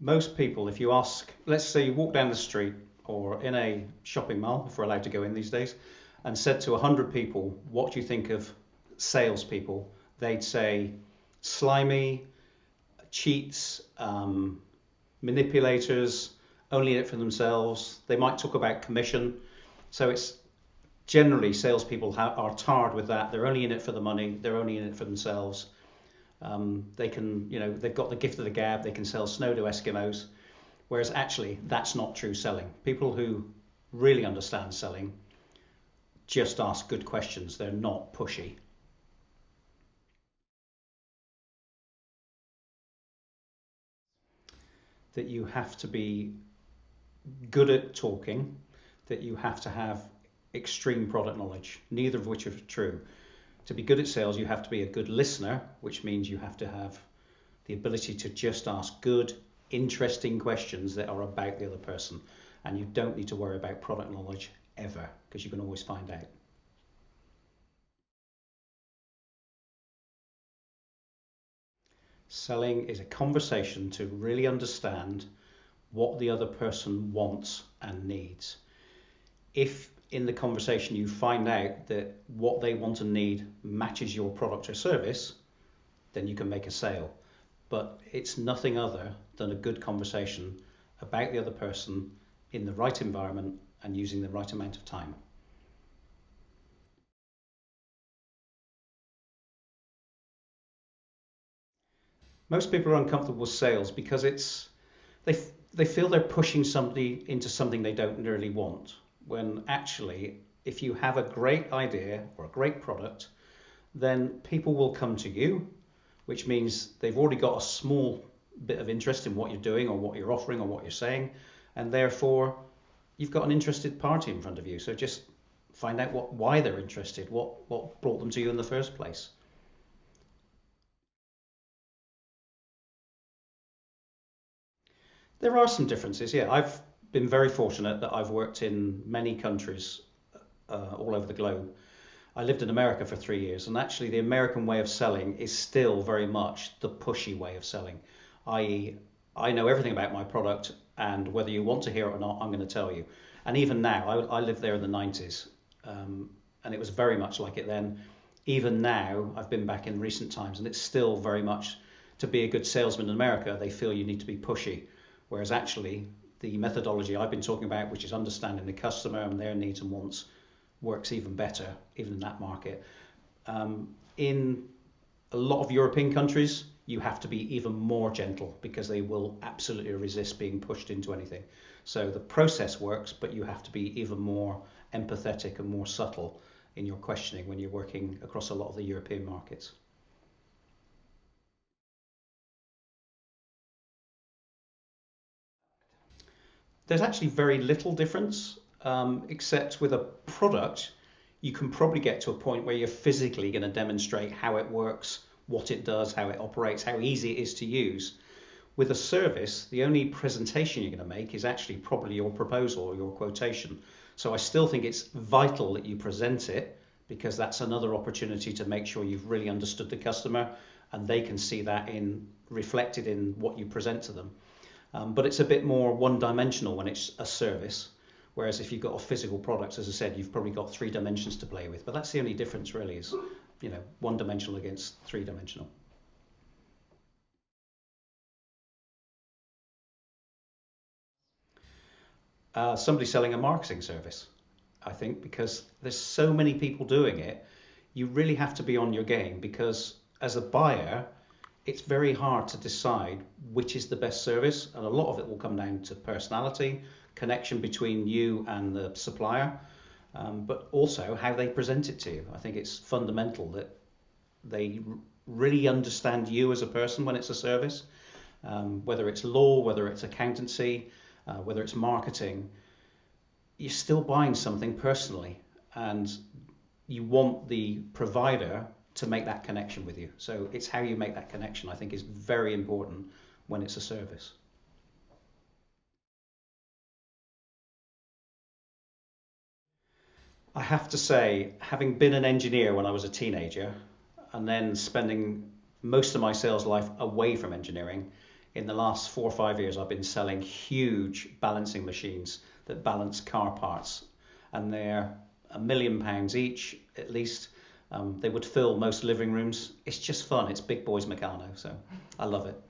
Most people, if you ask, let's say you walk down the street or in a shopping mall, if we're allowed to go in these days, and said to 100 people, what do you think of salespeople? They'd say slimy, cheats, manipulators, only in it for themselves. They might talk about commission. So it's generally salespeople are tarred with that. They're only in it for the money. They're only in it for themselves. They can, they've got the gift of the gab. They can sell snow to Eskimos. Whereas actually, that's not true selling. People who really understand selling just ask good questions. They're not pushy. That you have to be good at talking, that you have to have extreme product knowledge, neither of which are true. To be good at sales, you have to be a good listener, which means you have to have the ability to just ask good, interesting questions that are about the other person. And you don't need to worry about product knowledge ever, because you can always find out. Selling is a conversation to really understand what the other person wants and needs. If in the conversation you find out that what they want and need matches your product or service, then you can make a sale. But it's nothing other than a good conversation about the other person in the right environment and using the right amount of time. Most people are uncomfortable with sales because they they feel they're pushing somebody into something they don't really want. When actually, if you have a great idea or a great product, then people will come to you, which means they've already got a small bit of interest in what you're doing or what you're offering or what you're saying, and therefore you've got an interested party in front of you. So just find out why they're interested, what brought them to you in the first place. There are some differences, yeah. I've been very fortunate that I've worked in many countries all over the globe. I lived in America for 3 years, and actually, the American way of selling is still very much the pushy way of selling, i.e., I know everything about my product, and whether you want to hear it or not, I'm going to tell you. And even now, I lived there in the 90s, and it was very much like it then. Even now, I've been back in recent times, and it's still very much to be a good salesman in America, they feel you need to be pushy. Whereas actually, the methodology I've been talking about, which is understanding the customer and their needs and wants, works even better, even in that market. In a lot of European countries, you have to be even more gentle because they will absolutely resist being pushed into anything. So the process works, but you have to be even more empathetic and more subtle in your questioning when you're working across a lot of the European markets. There's actually very little difference, except with a product, you can probably get to a point where you're physically going to demonstrate how it works, what it does, how it operates, how easy it is to use. With a service, the only presentation you're going to make is actually probably your proposal or your quotation. So I still think it's vital that you present it because that's another opportunity to make sure you've really understood the customer and they can see that in reflected in what you present to them. But it's a bit more one-dimensional when it's a service, whereas if you've got a physical product, as I said, you've probably got 3 dimensions to play with. But that's the only difference really is, one-dimensional against 3 dimensional. Somebody selling a marketing service, I think, because there's so many people doing it, you really have to be on your game because as a buyer, it's very hard to decide which is the best service, and a lot of it will come down to personality, connection between you and the supplier, but also how they present it to you. I think it's fundamental that they really understand you as a person when it's a service, whether it's law, whether it's accountancy, whether it's marketing. You're still buying something personally, and you want the provider to make that connection with you. So it's how you make that connection, I think, is very important when it's a service. I have to say, having been an engineer when I was a teenager and then spending most of my sales life away from engineering, in the last 4 or 5 years, I've been selling huge balancing machines that balance car parts, and they're £1 million each at least. They would fill most living rooms. It's just fun. It's big boys Meccano, so I love it.